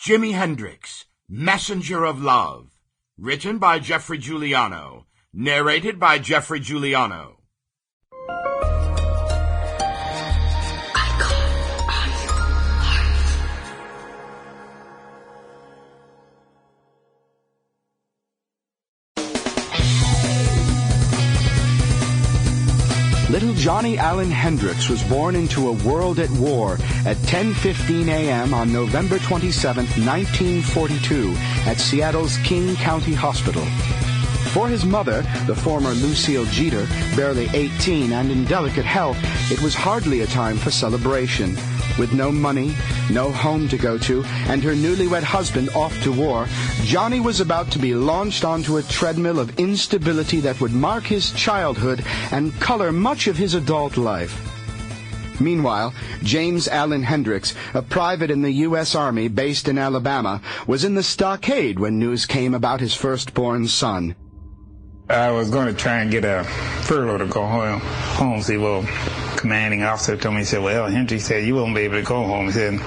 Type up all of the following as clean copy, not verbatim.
Jimi Hendrix, Messenger of Love. Written by Geoffrey Giuliano. Narrated by Geoffrey Giuliano. Little Johnny Allen Hendrix was born into a world at war at 10:15 a.m. on November 27, 1942, at Seattle's King County Hospital. For his mother, the former Lucille Jeter, barely 18 and in delicate health, it was hardly a time for celebration. With no money, no home to go to, and her newlywed husband off to war, Johnny was about to be launched onto a treadmill of instability that would mark his childhood and color much of his adult life. Meanwhile, James Allen Hendrix, a private in the U.S. Army based in Alabama, was in the stockade when news came about his firstborn son. I was going to try and get a furlough to go home. See, well, commanding officer told me, he said, well, Hendrix said, you won't be able to go home. He said,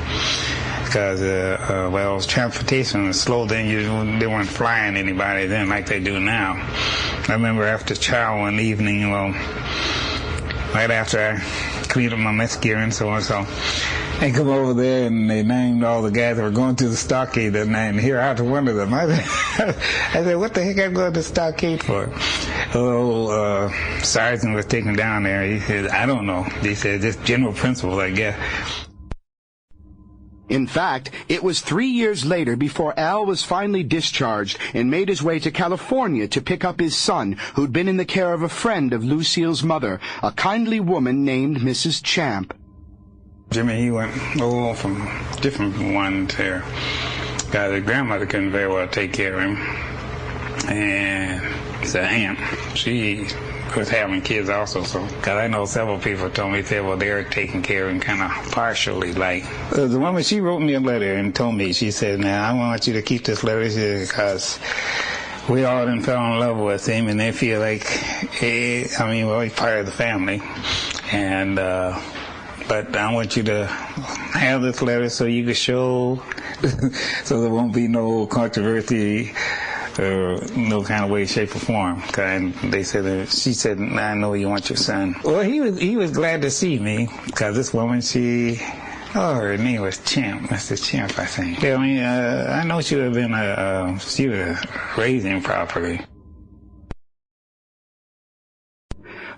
because, transportation was slow then. They weren't flying anybody then like they do now. I remember after chow one evening, right after I cleaned up my mess gear and so on, so they come over there and they named all the guys that were going to the stockade that night, and here I had to wonder them. I said, what the heck I'm going to the stockade for? Sergeant was taken down there. He said, I don't know. He said, just general principle, I guess. In fact, it was 3 years later before Al was finally discharged and made his way to California to pick up his son, who'd been in the care of a friend of Lucille's mother, a kindly woman named Mrs. Champ. Jimmy, he went from different ones here. His grandmother couldn't very well take care of him. And his aunt, she was having kids also. So, because I know several people told me, they were taking care of him kind of partially. Like, the woman, she wrote me a letter and told me, she said, now, I want you to keep this letter because we all done fell in love with him, and they feel like, he's part of the family. And, but I want you to have this letter so you can show, so there won't be no controversy or no kind of way, shape, or form. And they said, she said, I know you want your son. Well, he was glad to see me, because this woman, her name was Champ, Mr. Champ, I think. Yeah, I know she would have been she would have raised him properly.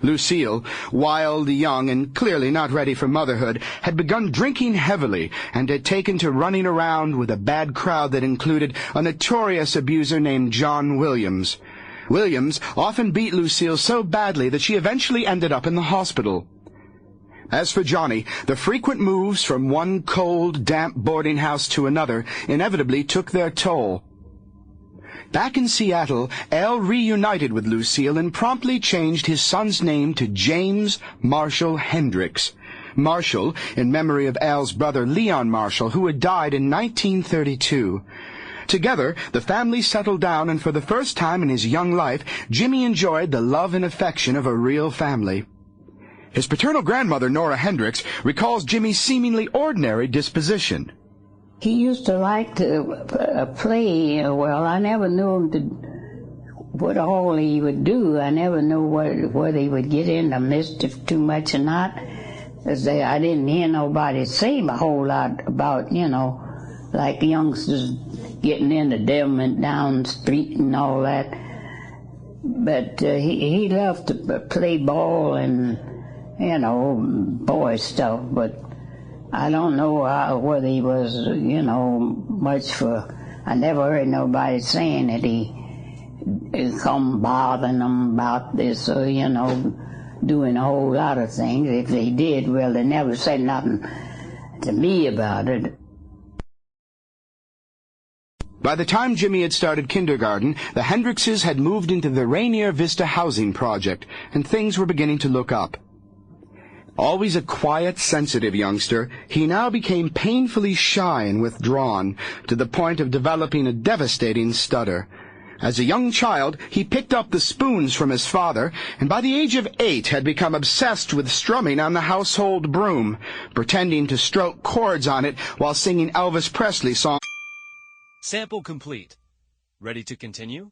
Lucille, wild, young, and clearly not ready for motherhood, had begun drinking heavily and had taken to running around with a bad crowd that included a notorious abuser named John Williams. Williams often beat Lucille so badly that she eventually ended up in the hospital. As for Johnny, the frequent moves from one cold, damp boarding house to another inevitably took their toll. Back in Seattle, Al reunited with Lucille and promptly changed his son's name to James Marshall Hendrix. Marshall, in memory of Al's brother Leon Marshall, who had died in 1932. Together, the family settled down, and for the first time in his young life, Jimmy enjoyed the love and affection of a real family. His paternal grandmother, Nora Hendrix, recalls Jimmy's seemingly ordinary disposition. He used to like to play. Well, I never knew him what all he would do. I never knew whether he would get into mischief too much or not. I didn't hear nobody say a whole lot about, like youngsters getting into devilment down the street and all that. But he loved to play ball and, boy stuff, but I don't know whether he was, much for. I never heard nobody saying that he come bothering them about this or, doing a whole lot of things. If they did, well, they never said nothing to me about it. By the time Jimmy had started kindergarten, the Hendrixes had moved into the Rainier Vista housing project, and things were beginning to look up. Always a quiet, sensitive youngster, he now became painfully shy and withdrawn, to the point of developing a devastating stutter. As a young child, he picked up the spoons from his father, and by the age of 8 had become obsessed with strumming on the household broom, pretending to stroke chords on it while singing Elvis Presley songs. Sample complete. Ready to continue?